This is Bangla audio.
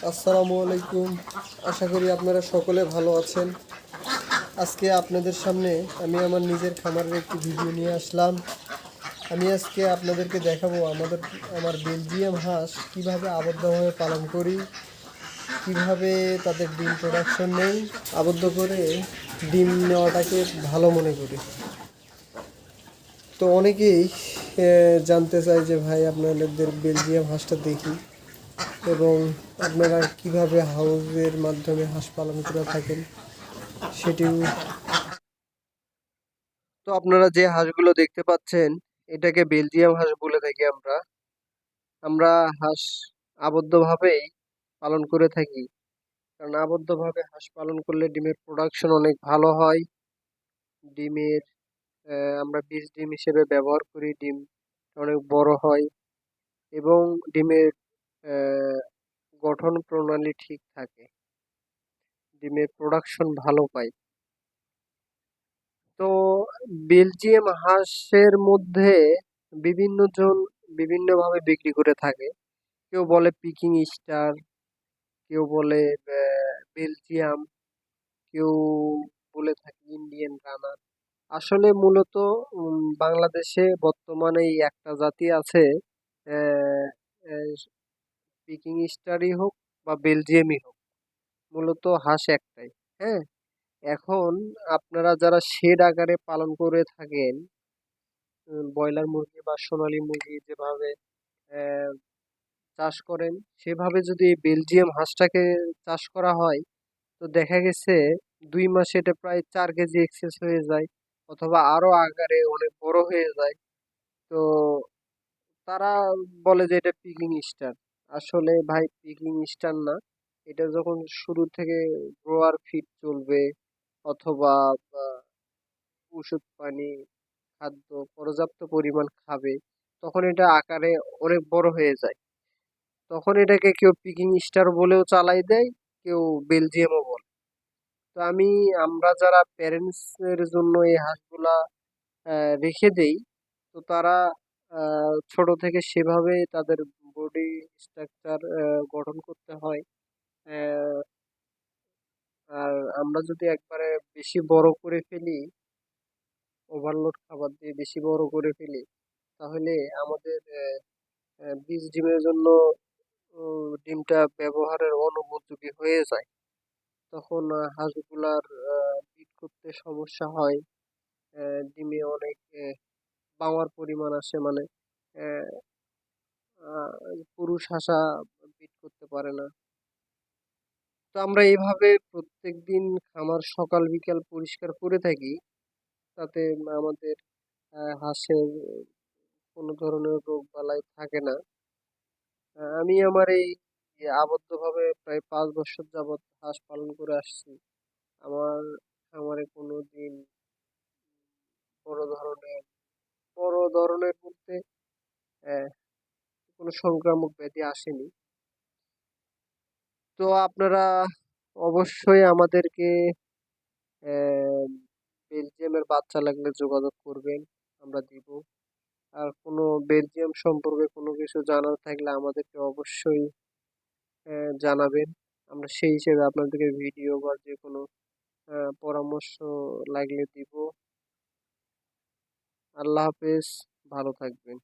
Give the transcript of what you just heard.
আসসালামু আলাইকুম। আশা করি আপনারা সকলে ভালো আছেন। আজকে আপনাদের সামনে আমি আমার নিজের খামারের একটি ভিডিও নিয়ে আসলাম। আমি আজকে আপনাদেরকে দেখাবো আমার বেলজিয়াম হাঁস কিভাবে আবদ্ধভাবে পালন করি, কিভাবে তাদের ডিম প্রোডাকশন নেই, আবদ্ধ করে ডিম নেওয়াটাকে ভালো মনে করি। তো অনেকেই জানতে চায় যে ভাই আপনাদের বেলজিয়াম হাঁসটা দেখি, এবং আপনারা কিভাবে হাউসের মাধ্যমে হাঁস পালন করে থাকেন সেটিও। তো আপনারা যে হাঁসগুলো দেখতে পাচ্ছেন এটাকে বেলজিয়াম হাঁস বলে থাকি আমরা। আমরা হাঁস আবদ্ধভাবেই পালন করে থাকি, কারণ আবদ্ধভাবে হাঁস পালন করলে ডিমের প্রোডাকশন অনেক ভালো হয়। ডিমের আমরা বীজ ডিম হিসেবে ব্যবহার করি, ডিম অনেক বড় হয় এবং ডিমের আহ, গঠন প্রণালী ঠিক থাকে, ডিমের প্রোডাকশন ভালো পাই। তো বেলজিয়াম হাঁসের মধ্যে বিভিন্ন জন বিভিন্নভাবে বিক্রি করে থাকে। কেউ বলে পিকিং স্টার, কেউ বলে বেলজিয়াম, কেউ বলে থাকে ইন্ডিয়ান রানার। আসলে মূলত বাংলাদেশে বর্তমানে এই একটা জাতি আছে, পিকিং স্টারই হোক বা বেলজিয়ামই হোক, মূলত হাঁস একটাই। হ্যাঁ, এখন আপনারা যারা শেড আকারে পালন করে থাকেন, ব্রয়লার মুরগি বা সোনালী মুরগি যেভাবে আহ, চাষ করেন, সেভাবে যদি এই বেলজিয়াম হাঁসটাকে চাষ করা হয়, তো দেখা গেছে 2 মাসে এটা প্রায় 4 কেজি এক্সেস হয়ে যায়, অথবা আরো আকারে অনেক বড় হয়ে যায়। তো তারা বলে যে এটা পিকিং স্টার। আসলে ভাই পিকিং স্টার না, এটা যখন শুরু থেকে গ্রোয়ার ফিড চলবে অথবা ওষুধ পানি খাদ্য পর্যাপ্ত পরিমাণ খাবে, তখন এটা আকারে অনেক বড় হয়ে যায়। তখন এটাকে কেউ পিকিং স্টার বলেও চালাই দেয়, কেউ বেলজিয়ামও বলে। তো আমরা যারা প্যারেন্টস এর জন্য এই হাঁসগুলা রেখে দেই, তো তারা ছোট থেকে সেভাবে তাদের বডি স্ট্রাকচার গঠন করতে হয়। আহ, আর আমরা যদি একবারে বেশি বড় করে ফেলি, ওভারলোড খাবার দিয়ে বেশি বড় করে ফেলি, তাহলে আমাদের বীজ ডিমের জন্য ডিমটা ব্যবহারের অনুপযোগী হয়ে যায়। তখন হাঁসগুলার ব্রিড করতে সমস্যা হয়। ডিমে অনেক পাওয়ার পরিমাণ আসে, মানে আহ, পুরুষ হাঁসা ব্রিড করতে পারে না। তো আমরা এইভাবে প্রত্যেকদিন খামার সকাল বিকাল পরিষ্কার করে থাকি, তাতে আমাদের হাঁসের কোনো ধরনের রোগ বালাই থাকে না। আমি আমার এই আবদ্ধভাবে প্রায় 5 বছর যাবৎ হাঁস পালন করে আসছি। আমার খামারে কোনো দিন বড় ধরনের বড় ধরনের বলতে আহ, কোনো সংক্রামক ব্যাধি আসেনি। তো আপনারা অবশ্যই আমাদেরকে আহ, বেলজিয়ামের বাচ্চা লাগলে যোগাযোগ করবেন, আমরা দিব। আর কোনো বেলজিয়াম সম্পর্কে কোনো কিছু জানার থাকলে আমাদেরকে অবশ্যই জানাবেন। আমরা সেই হিসেবে আপনাদেরকে ভিডিও বা যে কোনো পরামর্শ লাগলে দিব। আল্লাহ হাফেজ, ভালো থাকবেন।